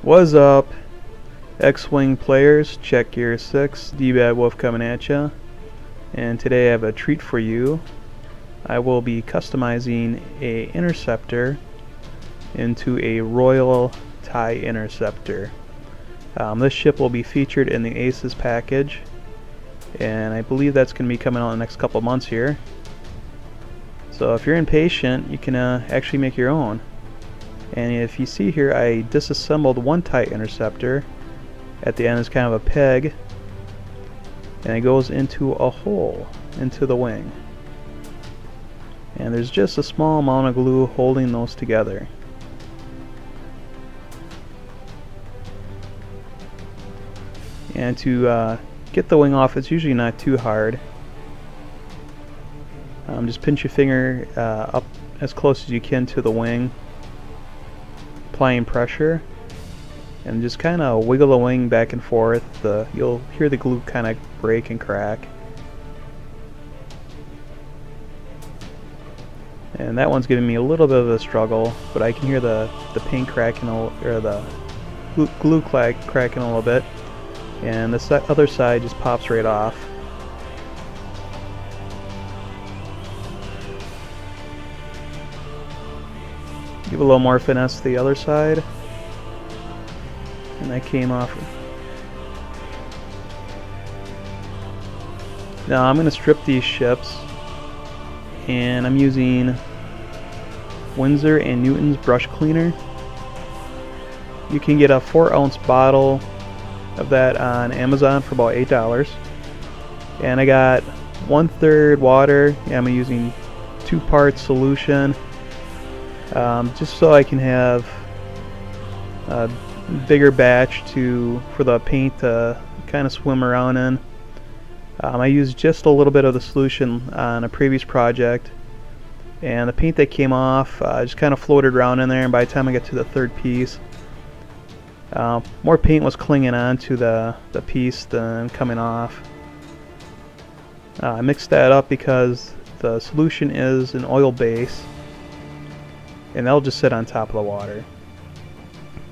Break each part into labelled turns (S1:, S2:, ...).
S1: What's up, X-Wing players? Check Gear 6, D-Bad Wolf coming at ya. And today I have a treat for you. I will be customizing a Interceptor into a Royal TIE Interceptor. This ship will be featured in the Aces package, and I believe that's going to be coming out in the next couple months here. So if you're impatient, you can actually make your own. And if you see here, I disassembled one TIE Interceptor. At the end is kind of a peg, and it goes into a hole into the wing. And there's just a small amount of glue holding those together. And to get the wing off, it's usually not too hard. Just pinch your finger up as close as you can to the wing, applying pressure, and just kind of wiggle the wing back and forth. You'll hear the glue kind of break and crack. And that one's giving me a little bit of a struggle, but I can hear the paint cracking, or the glue cracking a little bit, and the other side just pops right off. Give a little more finesse to the other side, and that came off. Now I'm going to strip these ships, and I'm using Winsor & Newton's brush cleaner. You can get a 4-ounce bottle of that on Amazon for about $8, and I got 1/3 water. I'm using 2 parts solution, just so I can have a bigger batch for the paint to kind of swim around in. I used just a little bit of the solution on a previous project, and the paint that came off just kind of floated around in there, and by the time I got to the 3rd piece, more paint was clinging on to the piece than coming off. I mixed that up because the solution is an oil base, and that'll just sit on top of the water.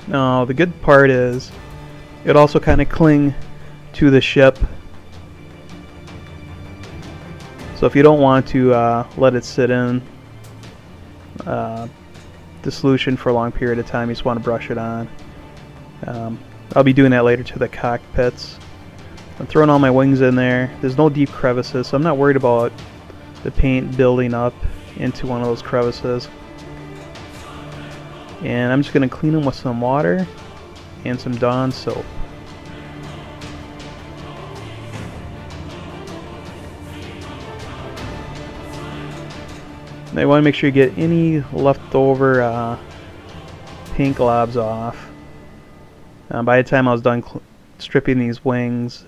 S1: Now the good part is it also kind of cling to the ship, so if you don't want to let it sit in the solution for a long period of time, you just want to brush it on. I'll be doing that later to the cockpits. I'm throwing all my wings in there. There's no deep crevices, so I'm not worried about the paint building up into one of those crevices. And I'm just going to clean them with some water and some Dawn soap. Now you want to make sure you get any leftover paint globs off. By the time I was done stripping these wings,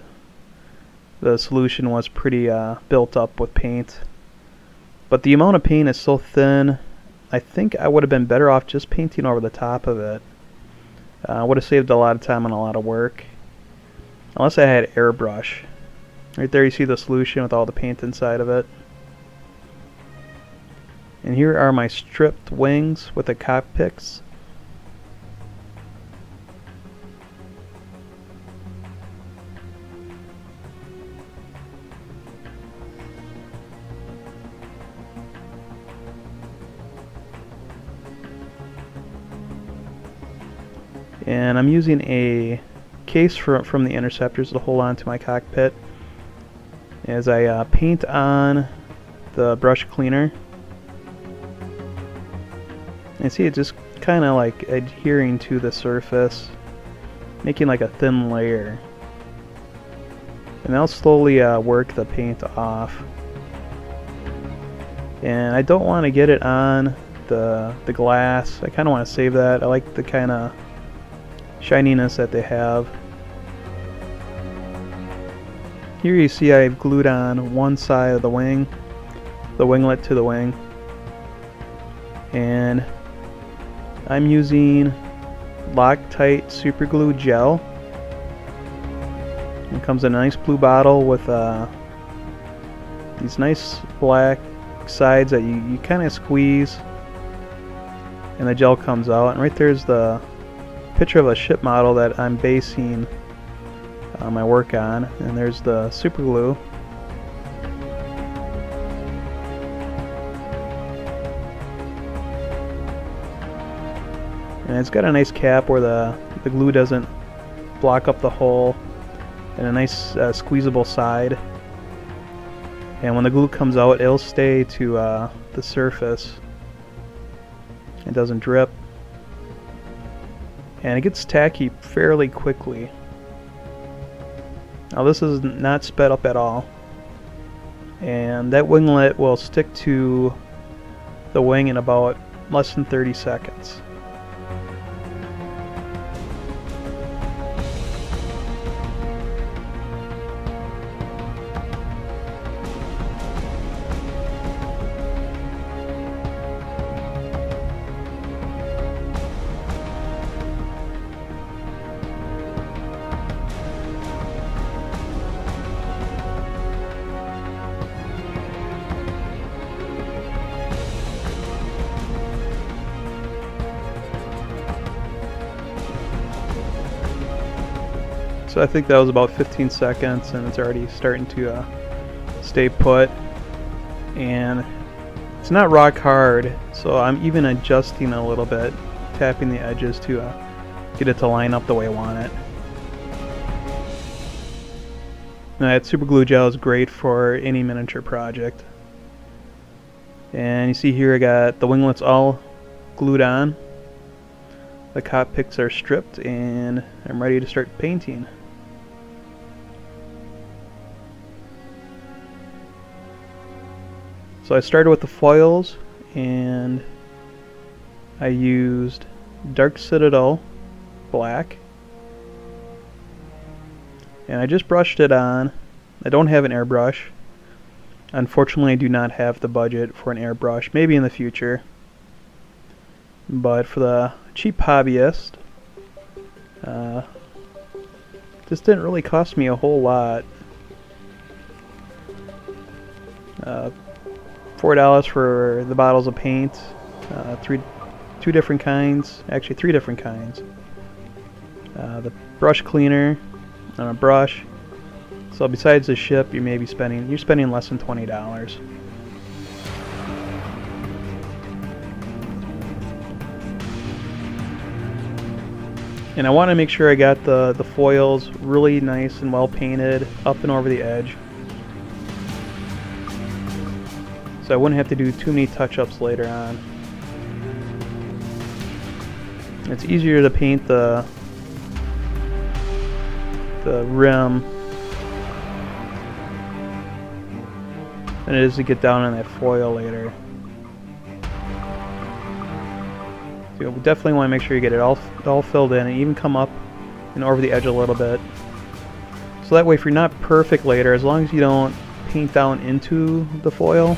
S1: the solution was pretty built up with paint. But the amount of paint is so thin, I think I would have been better off just painting over the top of it. I would have saved a lot of time and a lot of work. Unless I had airbrush. Right there you see the solution with all the paint inside of it. And here are my stripped wings with the cockpits. And I'm using a case from the Interceptors to hold on to my cockpit as I paint on the brush cleaner. And see, it's just kind of like adhering to the surface, making like a thin layer. And I'll slowly work the paint off. And I don't want to get it on the glass. I kind of want to save that. I like the kind of shininess that they have. Here you see I've glued on one side of the wing, the winglet to the wing, and I'm using Loctite super glue gel. It comes in a nice blue bottle with these nice black sides that you kind of squeeze, and the gel comes out, and right there's the picture of a ship model that I'm basing my work on, and there's the super glue. And it's got a nice cap where the glue doesn't block up the hole, and a nice squeezable side. And when the glue comes out, it'll stay to the surface. It doesn't drip. And it gets tacky fairly quickly. Now this is not sped up at all. And that winglet will stick to the wing in about less than 30 seconds. So I think that was about 15 seconds, and it's already starting to stay put. And it's not rock hard, so I'm even adjusting a little bit, tapping the edges to get it to line up the way I want it. Now, that super glue gel is great for any miniature project. And you see here I got the winglets all glued on. The cockpits are stripped, and I'm ready to start painting. So I started with the foils, and I used Dark Citadel black, and I just brushed it on. I don't have an airbrush. Unfortunately, I do not have the budget for an airbrush, maybe in the future. But for the cheap hobbyist, this didn't really cost me a whole lot. $4 for the bottles of paint, two different kinds, actually 3 different kinds. The brush cleaner and a brush. So besides the ship, you're spending less than $20. And I want to make sure I got the foils really nice and well painted up and over the edge, so I wouldn't have to do too many touch-ups later on. It's easier to paint the rim than it is to get down on that foil later. So you definitely want to make sure you get it all filled in, and even come up and over the edge a little bit. So that way, if you're not perfect later, as long as you don't paint down into the foil,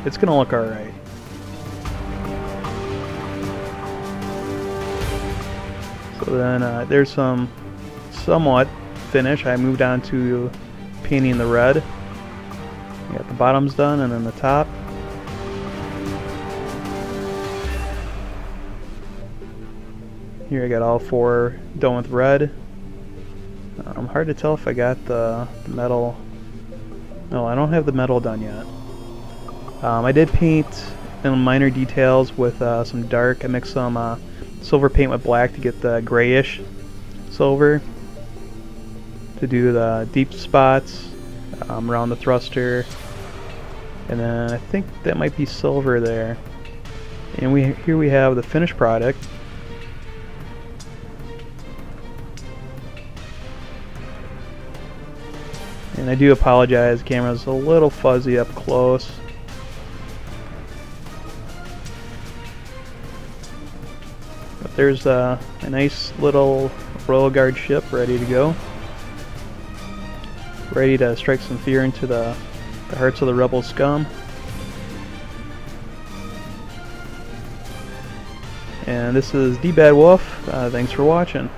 S1: it's going to look alright. So then there's some somewhat finish. I moved on to painting the red. Got the bottoms done, and then the top. Here I got all 4 done with red. Hard to tell if I got the metal. No, I don't have the metal done yet. I did paint in minor details with some dark. I mixed some silver paint with black to get the grayish silver to do the deep spots around the thruster, and then I think that might be silver there. And here we have the finished product. And I do apologize, the camera's a little fuzzy up close. But there's a nice little Royal Guard ship ready to go. Ready to strike some fear into the hearts of the rebel scum. And this is D-Bad Wolf. Thanks for watching.